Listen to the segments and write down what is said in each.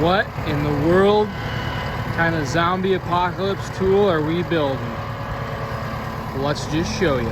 What in the world kind of zombie apocalypse tool are we building? Let's just show you.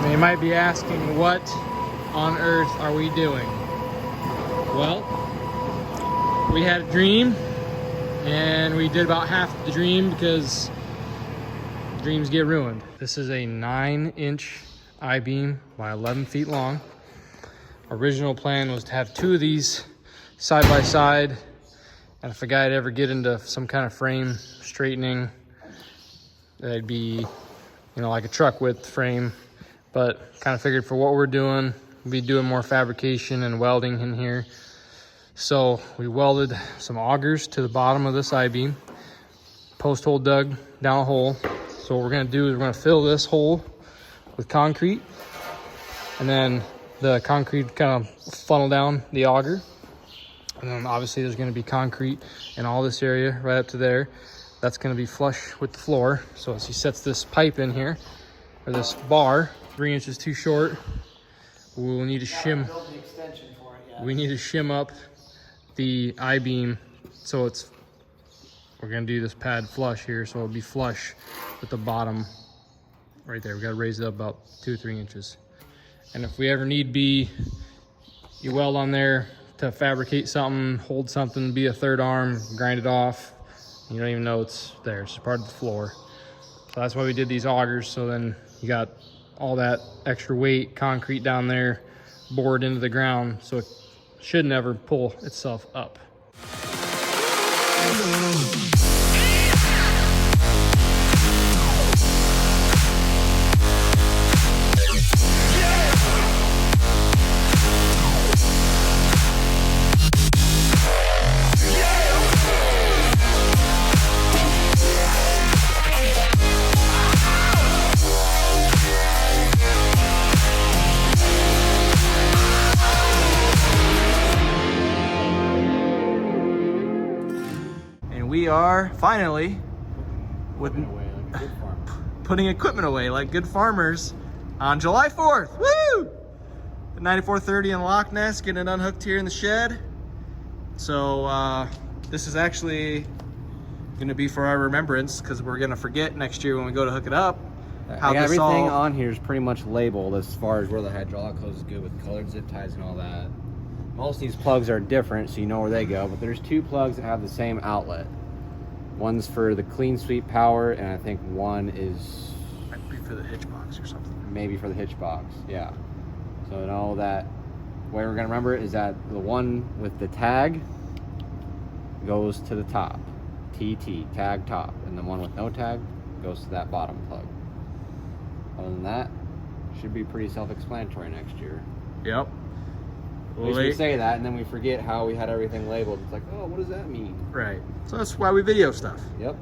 You might be asking, what on earth are we doing? Well, we had a dream and we did about half the dream because dreams get ruined. This is a 9-inch I-beam by 11 feet long. Original plan was to have 2 of these side by side, and if a guy would ever get into some kind of frame straightening, that'd be, like a truck width frame. But kind of figured for what we're doing, we'll be doing more fabrication and welding in here. So we welded some augers to the bottom of this I-beam, post hole dug down a hole. So what we're gonna do is we're gonna fill this hole with concrete, and then the concrete kind of funnel down the auger. And then obviously there's gonna be concrete in all this area right up to there. That's gonna be flush with the floor. So as he sets this pipe in here, or this bar, 3 inches too short, we'll need to shim. We need to shim up the I-beam so we're gonna do this pad flush here, so it'll be flush with the bottom right there. We gotta raise it up about 2 or 3 inches. And if we ever need be, you weld on there to fabricate something, hold something, be a third arm, grind it off. You don't even know it's there. It's just part of the floor. So that's why we did these augers, so then you got all that extra weight, concrete down there, bored into the ground, so it should never pull itself up. We are finally putting equipment away like good farmers on July 4th. Woo! The 9430 in Loch Ness, getting it unhooked here in the shed. So this is actually going to be for our remembrance, because we're going to forget next year when we go to hook it up. Everything on here is pretty much labeled as far as where the hydraulic hose is good with colored zip ties and all that. Most of these plugs are different, so you know where they go, but there's 2 plugs that have the same outlet. One's for the clean sweep power, and I think one is maybe for the hitch box or something. Maybe for the hitch box, yeah. So know that way we're gonna remember it is that the one with the tag goes to the top, TT, tag top, and the one with no tag goes to that bottom plug. Other than that, should be pretty self-explanatory next year. Yep. At least we say that, and then we forget how we had everything labeled. It's like, oh, what does that mean? Right. So that's why we video stuff. Yep.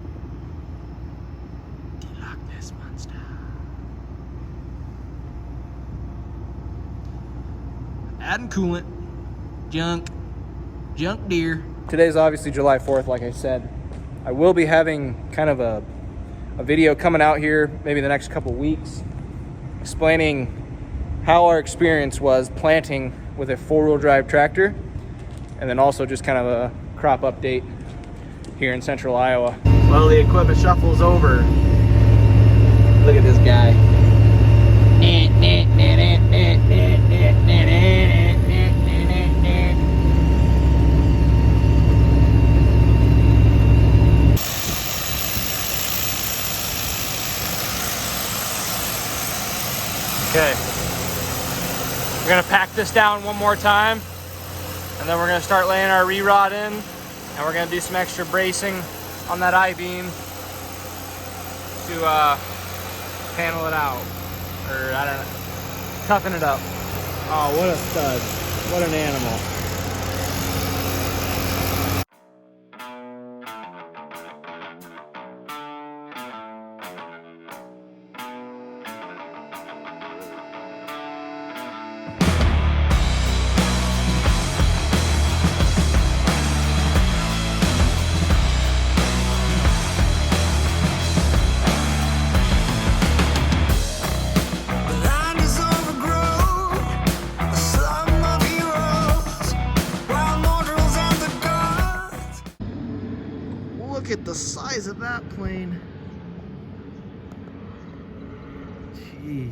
Loch Ness Monster. Adding coolant. Junk deer. Today's obviously July 4th, like I said. I will be having kind of a video coming out here maybe the next couple weeks explaining how our experience was planting with a 4-wheel drive tractor, and then also just kind of a crop update here in central Iowa. Well, the equipment shuffle's over. Look at this guy. gonna pack this down one more time, and then we're gonna start laying our re-rod in, and we're gonna do some extra bracing on that I-beam to panel it out, or I don't know, toughen it up. Oh, what a stud. What an animal. Look at the size of that plane. Jeez.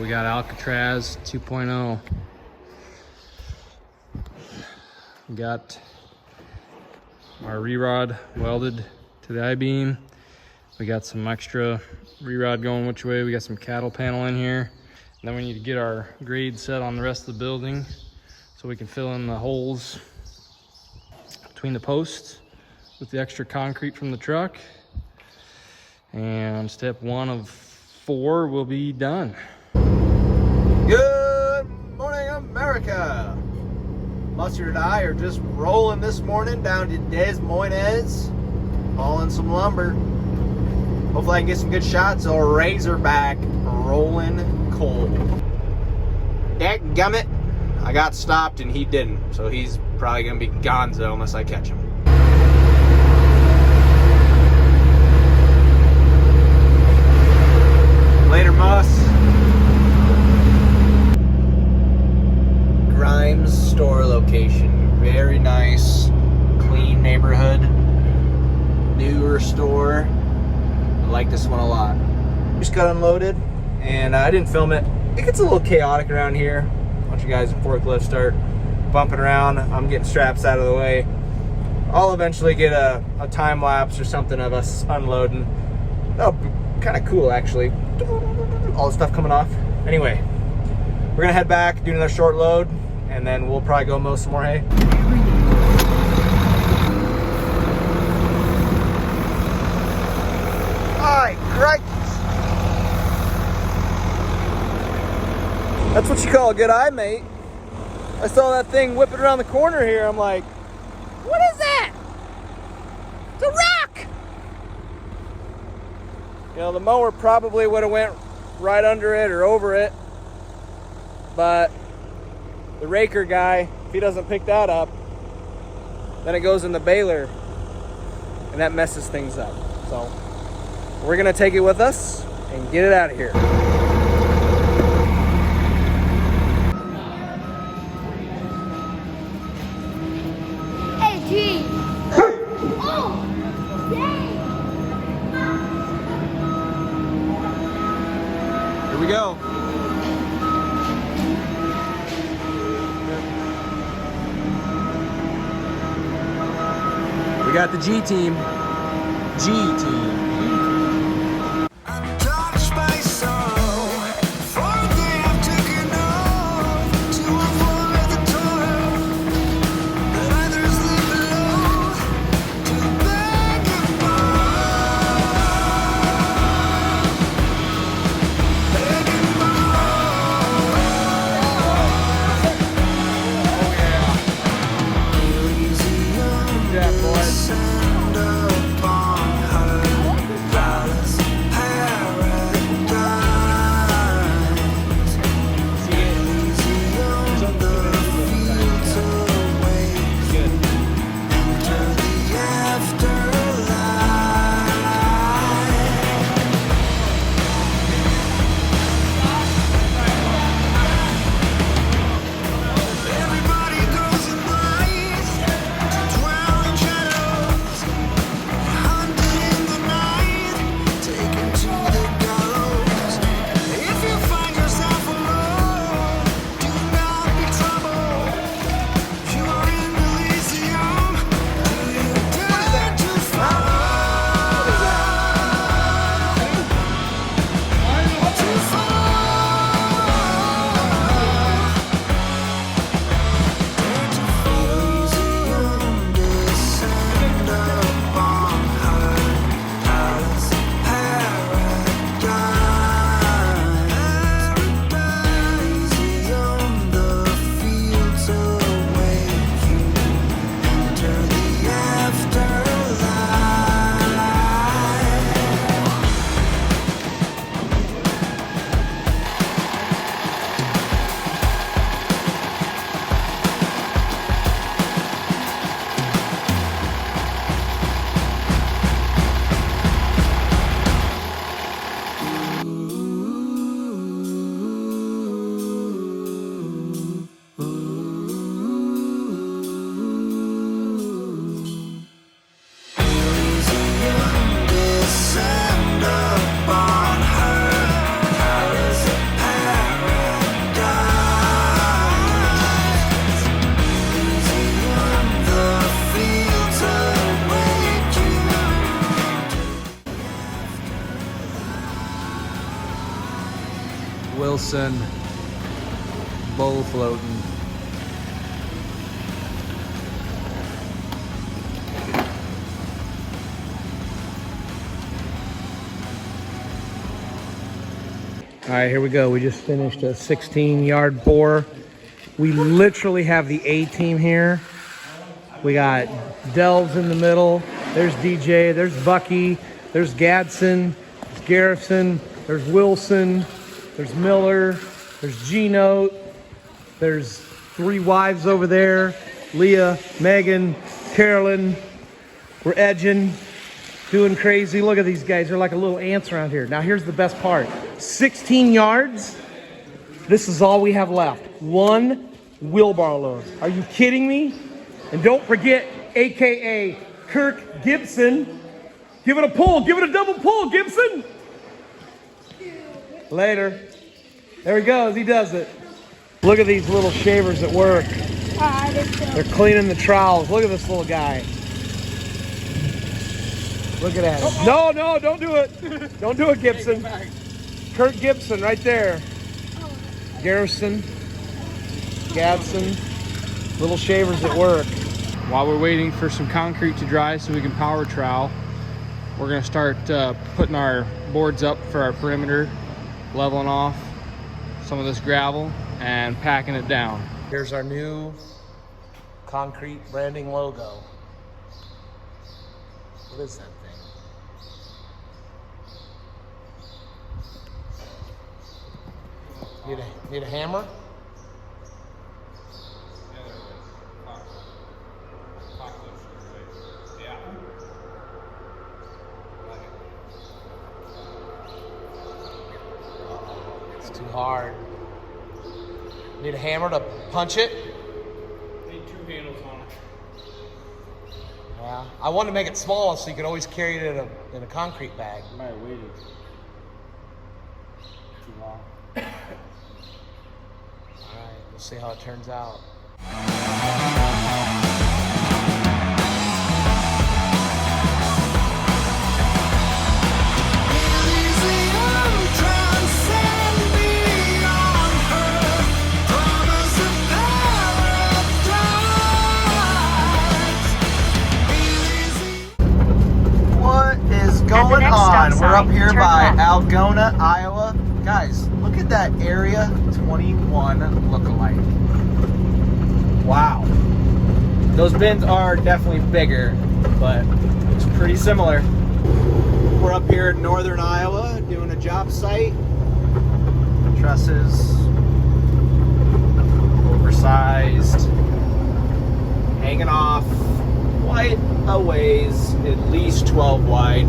Got Alcatraz 2.0. Got our re-rod welded to the I-beam. We got some extra re-rod going which way. We got some cattle panel in here. And then we need to get our grade set on the rest of the building so we can fill in the holes between the posts with the extra concrete from the truck. And step 1 of 4 will be done. Good morning, America. Mustard and I are just rolling this morning down to Des Moines, hauling some lumber. Hopefully I can get some good shots of Razorback rolling coal. Dadgummit, I got stopped and he didn't, so he's probably gonna be gonzo unless I catch him. Later, Muss. Grimes store location. Very nice, clean neighborhood, newer store. I like this one a lot. Just got unloaded and I didn't film it. It gets a little chaotic around here. A bunch of guys in forklifts start bumping around. I'm getting straps out of the way. I'll eventually get a time lapse or something of us unloading. That'll be kind of cool actually. All the stuff coming off. Anyway, we're gonna head back, do another short load, and then we'll probably go mow some more hay. Alright, crikes. That's what you call a good eye, mate. I saw that thing whipping around the corner here. I'm like, what is that? It's a rock! You know, the mower probably would have went right under it or over it, but the raker guy, if he doesn't pick that up, then it goes in the baler and that messes things up. So we're gonna take it with us and get it out of here. Hey, G. Oh, dang. Here we go. We got the G team. G team. Yeah, boys. Gibson bow floating. All right, here we go. We just finished a 16-yard bore. We literally have the A team here. We got Delves in the middle. There's DJ. There's Bucky. There's Gadsden. There's Garrison. There's Wilson. There's Miller. There's Gino. There's 3 wives over there. Leah, Megan, Carolyn. We're edging, doing crazy. Look at these guys. They're like a little ants around here. Now here's the best part. 16 yards. This is all we have left. 1 wheelbarrow load. Are you kidding me? And don't forget, AKA Kirk Gibson. Give it a pull. Give it a double pull, Gibson. Later. There he goes. He does it. Look at these little shavers at work. They're cleaning the trowels. Look at this little guy. Look at that. No, no, don't do it. Don't do it, Gibson. Kurt Gibson right there. Garrison, Gadsden, little shavers at work. While we're waiting for some concrete to dry so we can power trowel, we're gonna start putting our boards up for our perimeter, leveling off some of this gravel and packing it down. Here's our new concrete branding logo. What is that thing? Need a hammer? It's too hard. Need a hammer to punch it? Need 2 handles on it. Yeah. I wanted to make it small so you could always carry it in a concrete bag. My weight is too long. Alright, we'll see how it turns out. What is going on? We're up here by Algona, Iowa. Guys, look at that Area 21 lookalike. Wow. Those bins are definitely bigger, but it's pretty similar. We're up here in northern Iowa doing a job site. Trusses, oversized, hanging off quite a ways, at least 12 wide.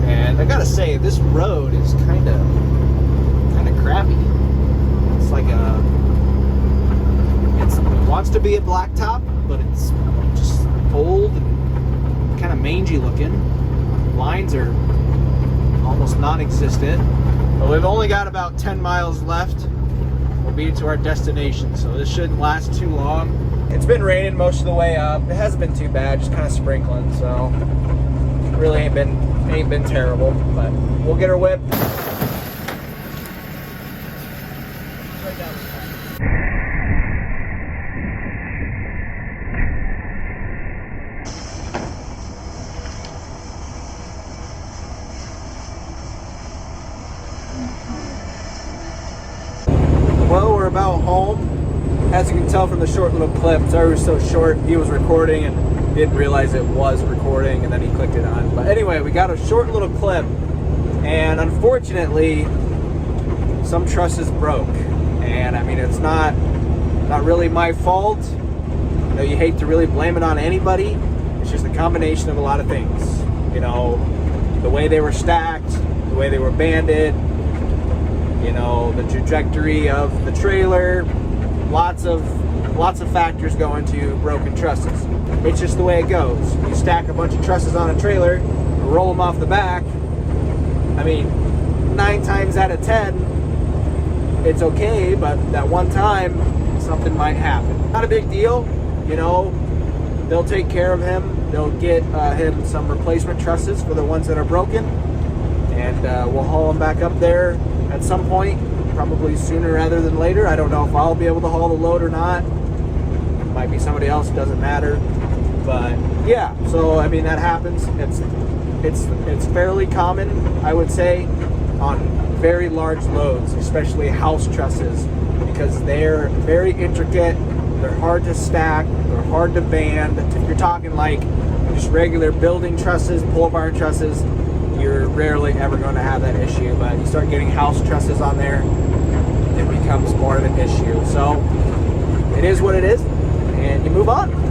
And I gotta say, this road is kind of crappy. It's like it wants to be a blacktop, but it's just old and kind of mangy looking. Lines are almost non-existent. But we've only got about 10 miles left. We'll be to our destination, so this shouldn't last too long. It's been raining most of the way up. It hasn't been too bad, just kind of sprinkling, so it really ain't been terrible. But we'll get her whipped. Well, we're about home. As you can tell from the short little clip, sorry it was so short. He was recording and didn't realize it was recording, and then he clicked it on. But anyway, we got a short little clip, and unfortunately, some trusses broke. And I mean, it's not really my fault. You know, you hate to really blame it on anybody. It's just a combination of a lot of things. You know, the way they were stacked, the way they were banded, you know, the trajectory of the trailer, lots of factors go into broken trusses. It's just the way it goes. You stack a bunch of trusses on a trailer, roll them off the back. I mean, 9 times out of 10, it's okay, but that one time, something might happen. Not a big deal, you know, they'll take care of him. They'll get him some replacement trusses for the ones that are broken, and we'll haul them back up there at some point. probably sooner rather than later. I don't know if I'll be able to haul the load or not. Might be somebody else, doesn't matter. But yeah, so I mean that happens. It's fairly common, I would say, on very large loads, especially house trusses, because they're very intricate, they're hard to stack, they're hard to band. If you're talking like just regular building trusses, pole barn trusses, you're rarely ever going to have that issue. But you start getting house trusses on there, it becomes more of an issue. So it is what it is, and you move on.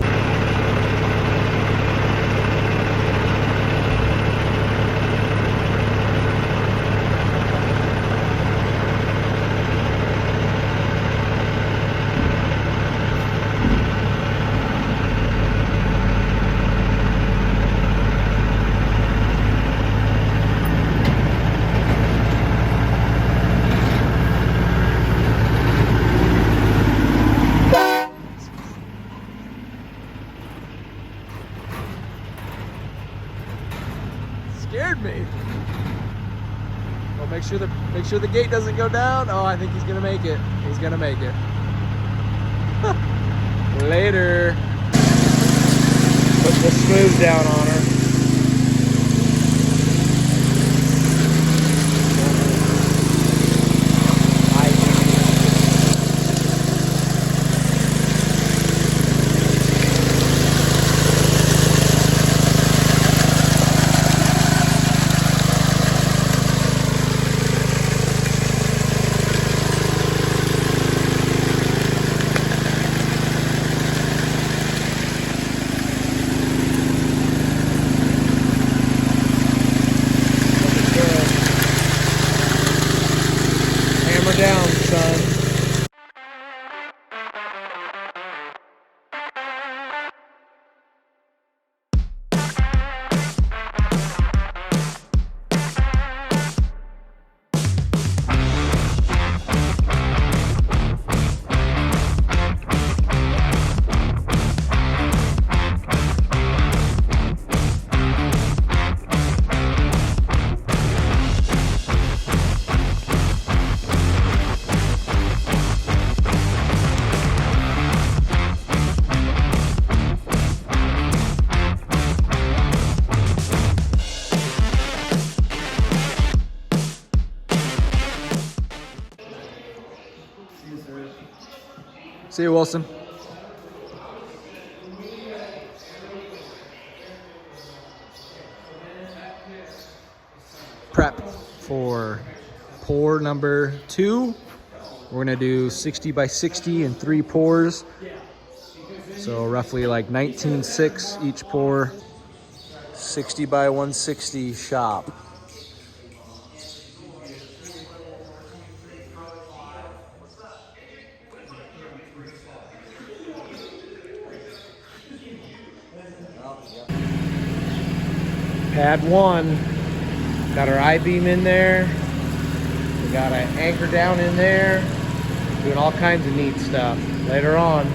Scared me. Well, make sure the gate doesn't go down. Oh, I think he's gonna make it. He's gonna make it. Later. Put the smooth down on her. Down, son. See you, Wilson. Prep for pour number 2. We're gonna do 60 by 60 in 3 pours. So roughly like 19.6 each pour. 60 by 160 shop. Pad 1, got our I-beam in there, we got an anchor down in there, doing all kinds of neat stuff. Later on.